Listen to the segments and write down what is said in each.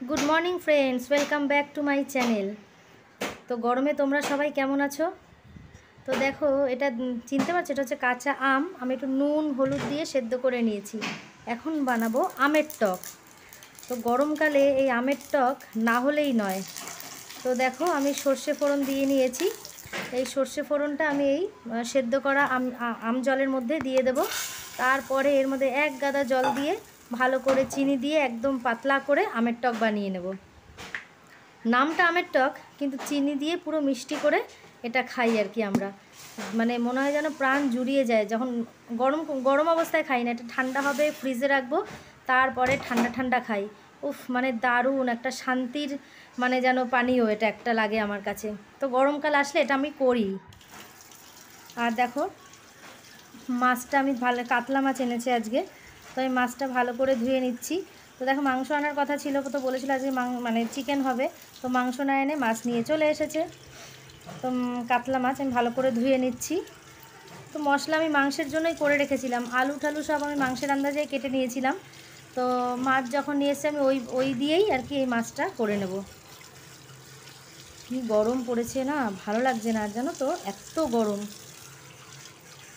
Good morning friends, welcome back to my channel. তো গরমে তোমরা সবাই কেমন আছো? তো দেখো, এটা চিনতে পারছো, এটা হচ্ছে কাঁচা আম। আমি একটু নুন হলুদ দিয়ে সেদ্ধ করে নিয়েছি। এখন বানাবো আমের টক। তো গরমকালে এই আমের টক না হলেই নয়। তো দেখো, আমি সর্ষে ফোড়ন দিয়ে নিয়েছি। এই সর্ষে ফোড়নটা আমি এই সেদ্ধ করা আম জলের মধ্যে দিয়ে দেব। তারপরে এর মধ্যে এক গাদা জল দিয়ে ভালো করে চিনি দিয়ে একদম পাতলা করে আমের টক বানিয়ে নেব। নামটা আমের টক, কিন্তু চিনি দিয়ে পুরো মিষ্টি করে এটা খাই আর কি আমরা। মানে মনে হয় যেন প্রাণ জুড়িয়ে যায় যখন গরম গরম অবস্থায় খাই না, এটা ঠান্ডা হবে, ফ্রিজে রাখবো, তারপরে ঠান্ডা ঠান্ডা খাই। উফ, মানে দারুণ একটা শান্তির মানে যেন পানীয় এটা একটা লাগে আমার কাছে। তো গরমকাল আসলে এটা আমি করি। আর দেখো, মাছটা আমি ভালো, কাতলা মাছ এনেছে আজকে, তো আমি মাছটা ভালো করে ধুয়ে নিচ্ছি। তো দেখো, মাংস আনার কথা ছিল, তো বলেছিল আজকে মানে চিকেন হবে, তো মাংস না এনে মাছ নিয়ে চলে এসেছে। তো কাতলা মাছ আমি ভালো করে ধুয়ে নিচ্ছি। তো মশলা আমি মাংসের জন্যই করে রেখেছিলাম, আলু টালু সব আমি মাংসের আন্দাজে কেটে নিয়েছিলাম। তো মাছ যখন নিয়ে এসে আমি ওই দিয়েই আর কি এই মাছটা করে নেব। কি গরম পড়েছে না, ভালো লাগছে না আর, জানো তো, এত গরম।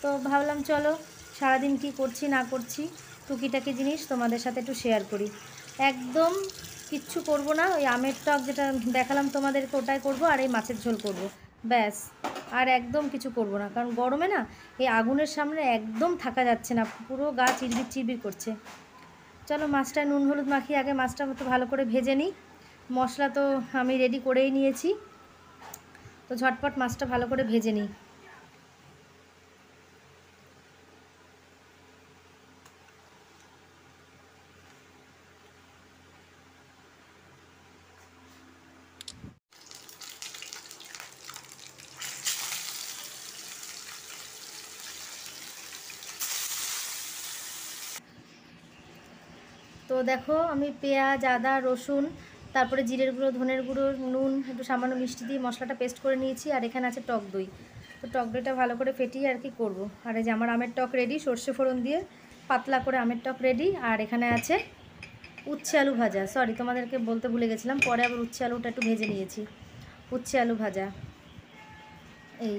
তো ভাবলাম চলো সারাদিন কি করছি না করছি টুকিটাকি জিনিস তোমাদের সাথে একটু শেয়ার করি। একদম কিচ্ছু করব না, ওই আমের টক যেটা দেখালাম তোমাদেরকে ওটাই করব, আর এই মাছের ঝোল করব, ব্যাস। আর একদম কিছু করব না, কারণ গরমে না এই আগুনের সামনে একদম থাকা যাচ্ছে না, পুরো গা চিরবির চিরবির করছে। চলো মাছটা নুন হলুদ মাখিয়ে আগে মাছটা তো ভালো করে ভেজে নিই। মশলা তো আমি রেডি করেই নিয়েছি, তো ঝটপট মাছটা ভালো করে ভেজে নিই। তো দেখো, আমি পেঁয়াজ আদা রসুন তারপরে জিরের গুঁড়ো ধনের গুঁড়ো নুন একটু সামান্য মিষ্টি দিয়ে মশলাটা পেস্ট করে নিয়েছি। আর এখানে আছে টক দই। তো টক দইটা ভালো করে ফেটিয়ে আর কি করব। আর এই যে আমার আমের টক রেডি, সর্ষে ফোড়ন দিয়ে পাতলা করে আমের টক রেডি। আর এখানে আছে উচ্ছে আলু ভাজা, সরি তোমাদেরকে বলতে ভুলে গেছিলাম, পরে আবার উচ্ছে আলুটা একটু ভেজে নিয়েছি। উচ্ছে আলু ভাজা এই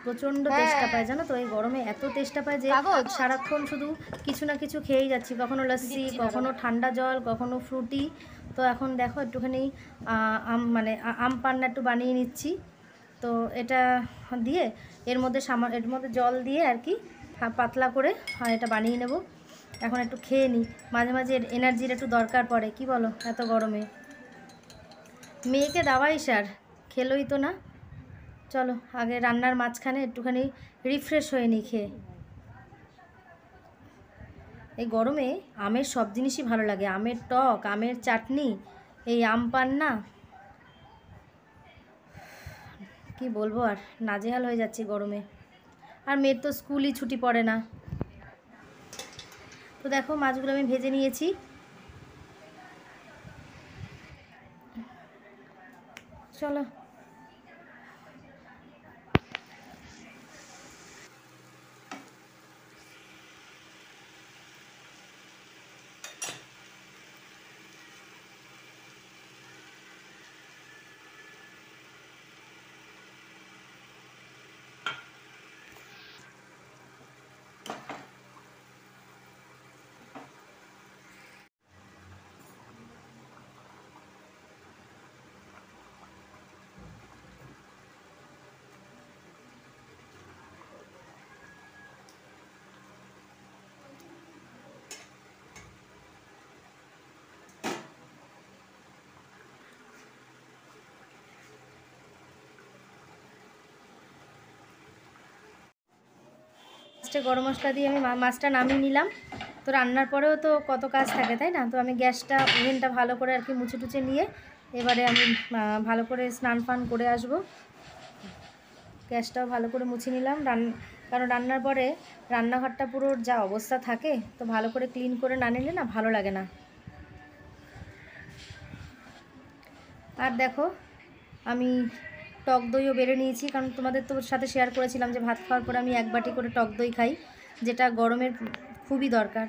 প্রচণ্ড তেষ্টা পায়, জানো তো, এই গরমে এত তেষ্টা পায় যে সারাক্ষণ শুধু কিছু না কিছু খেয়েই যাচ্ছি, কখনো লস্যি, কখনো ঠান্ডা জল, কখনো ফ্রুটি। তো এখন দেখো একটুখানি মানে আম পান্না একটু বানিয়ে নিচ্ছি। তো এটা দিয়ে এর মধ্যে জল দিয়ে আর কি পাতলা করে এটা বানিয়ে নেব। এখন একটু খেয়ে নিই, মাঝে মাঝে এনার্জির একটু দরকার পড়ে, কি বলো, এত গরমে। মেয়েকে দাওয়াই সার, খেলোই তো না। চলো আগে রান্নার মাঝখানে একটুখানি রিফ্রেশ হয়ে নিই খেয়ে। এই গরমে আমের সব জিনিসই ভালো লাগে, আমের টক, আমের চাটনি, এই আম পান্না, কি বলবো, আর নাজেহাল হয়ে যাচ্ছে গরমে। আর মেয়ের তো স্কুলই ছুটি পড়ে না। তো দেখো মাছগুলো আমি ভেজে নিয়েছি। চলো গরম মশলা দিয়ে আমি মাছটা নামিয়ে নিলাম। তো রান্নার পরেও তো কত কাজ থাকে, তাই না? তো আমি গ্যাসটা ওভেনটা ভালো করে আর কি মুছে টুছে নিয়ে এবারে আমি ভালো করে স্নান ফান করে আসব। গ্যাসটাও ভালো করে মুছে নিলাম, কারণ রান্নার পরে রান্নাঘরটা পুরো যা অবস্থা থাকে, তো ভালো করে ক্লিন করে না নিলে না ভালো লাগে না। আর দেখো, আমি টক দইও বেড়ে নিয়েছি, কারণ তোমাদের তো সাথে শেয়ার করেছিলাম যে ভাত খাওয়ার পরে আমি 1 বাটি করে টক দই খাই, যেটা গরমের খুবই দরকার।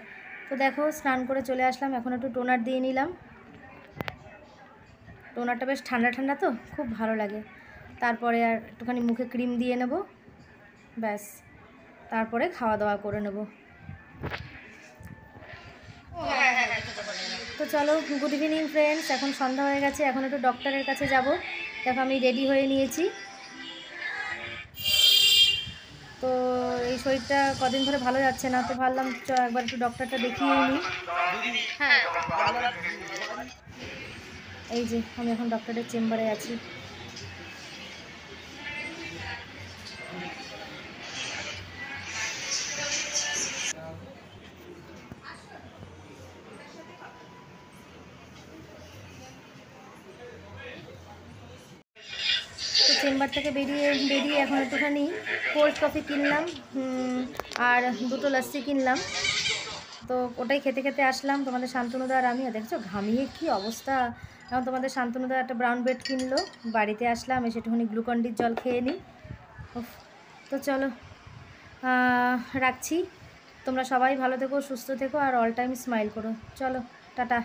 তো দেখো স্নান করে চলে আসলাম, এখন একটু টোনার দিয়ে নিলাম। টোনারটা বেশ ঠান্ডা ঠান্ডা তো খুব ভালো লাগে। তারপরে আর একটুখানি মুখে ক্রিম দিয়ে নেব, ব্যাস তারপরে খাওয়া দাওয়া করে নেব। তো চলো, গুড ইভিনিং ফ্রেন্ডস, এখন সন্ধ্যা হয়ে গেছে, এখন একটু ডক্টরের কাছে যাব। দেখো আমি রেডি হয়ে নিয়েছি। তো এই শরীরটা কদিন ধরে ভালো যাচ্ছে না, তো ভাবলাম একবার একটু ডক্টরটা দেখিয়ে নিই। হ্যাঁ, এই যে আমি এখন ডক্টরের চেম্বারে আছি। তো চেম্বার থেকে বেরিয়ে এখন একটুখানি কোল্ড কফি কিনলাম, আর দুটো লস্যি কিনলাম। তো ওটাই খেতে খেতে আসলাম। তোমাদের শান্তনুদা আর আমিও, দেখছো ঘামিয়ে কি অবস্থা। এখন তোমাদের শান্তনুদা একটা ব্রাউন ব্রেড কিনলো, বাড়িতে আসলাম, এসে একটুখানি গ্লুকন্ডির জল খেয়ে নিই। তো চলো রাখছি। তোমরা সবাই ভালো থেকো, সুস্থ থেকো, আর অল টাইম স্মাইল করো। চলো টাটা।